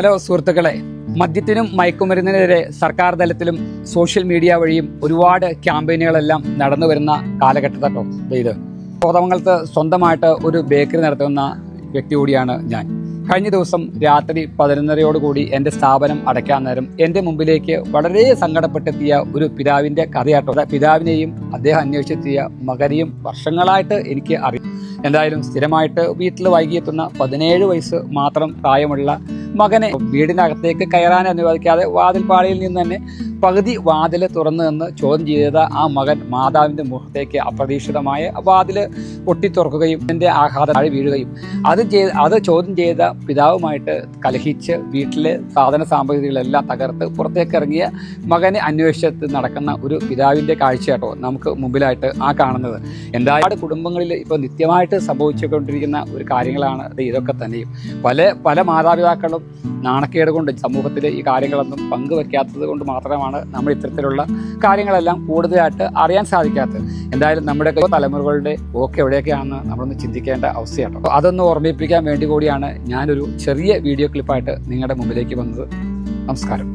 Hello സുഹൃത്തുക്കളെ, മദ്യത്തിനും മയക്കുമരുന്നിനെതിരെ സർക്കാർ തലത്തിലും സോഷ്യൽ മീഡിയ വഴിയും ഒരുപാട് ക്യാമ്പയിനുകളെല്ലാം നടന്നു വരുന്ന കാലഘട്ടത്തട്ടോ ഇത്. കോതമംഗലത്ത് സ്വന്തമായിട്ട് ഒരു ബേക്കറി നടത്തുന്ന വ്യക്തി കൂടിയാണ് ഞാൻ. കഴിഞ്ഞ ദിവസം രാത്രി 11:30 എൻ്റെ സ്ഥാപനം അടയ്ക്കാൻ നേരം എൻ്റെ മുമ്പിലേക്ക് വളരെ സങ്കടപ്പെട്ടെത്തിയ ഒരു പിതാവിൻ്റെ കഥയാട്ടോ. പിതാവിനെയും അദ്ദേഹം അന്വേഷിച്ചെത്തിയ മകനെയും വർഷങ്ങളായിട്ട് എനിക്ക് അറിയാം. എന്തായാലും സ്ഥിരമായിട്ട് വീട്ടിൽ വൈകിയെത്തുന്ന 17 വയസ്സ് മാത്രം പ്രായമുള്ള മകനെ വീടിനകത്തേക്ക് കയറാൻ അനുവദിക്കാതെ വാതിൽപ്പാളിയിൽ നിന്ന് തന്നെ പകുതി വാതിൽ തുറന്നു നിന്ന് ചോദ്യം ചെയ്ത ആ മകൻ മാതാവിൻ്റെ മുഖത്തേക്ക് അപ്രതീക്ഷിതമായ വാതിൽ പൊട്ടിത്തുറക്കുകയും എൻ്റെ ആഘാതം താഴെ വീഴുകയും അത് ചോദ്യം ചെയ്ത പിതാവുമായിട്ട് കലഹിച്ച് വീട്ടിലെ സാധന സാമഗ്രികളെല്ലാം തകർത്ത് പുറത്തേക്ക് ഇറങ്ങിയ മകനെ അന്വേഷിച്ച് നടക്കുന്ന ഒരു പിതാവിൻ്റെ കാഴ്ചയാട്ടോ നമുക്ക് മുമ്പിലായിട്ട് കാണുന്നത്. എന്തായാലും കുടുംബങ്ങളിൽ ഇപ്പോൾ നിത്യമായിട്ട് സംഭവിച്ചുകൊണ്ടിരിക്കുന്ന ഒരു കാര്യങ്ങളാണ് ഇതൊക്കെ തന്നെയും. പല മാതാപിതാക്കളും നാണക്കേട് കൊണ്ട് സമൂഹത്തിൽ ഈ കാര്യങ്ങളൊന്നും പങ്കുവെക്കാത്തത് കൊണ്ട് മാത്രമാണ് നമ്മൾ ഇത്തരത്തിലുള്ള കാര്യങ്ങളെല്ലാം കൂടുതലായിട്ട് അറിയാൻ സാധിക്കാത്തത്. എന്തായാലും നമ്മുടെ തലമുറകളുടെ പോക്ക് എവിടെയൊക്കെയാണെന്ന് നമ്മളൊന്ന് ചിന്തിക്കേണ്ട അവസ്ഥയാണ്. അതൊന്ന് ഓർമ്മിപ്പിക്കാൻ വേണ്ടി കൂടിയാണ് ഞാനൊരു ചെറിയ വീഡിയോ ക്ലിപ്പായിട്ട് നിങ്ങളുടെ മുമ്പിലേക്ക് വന്നത്. നമസ്കാരം.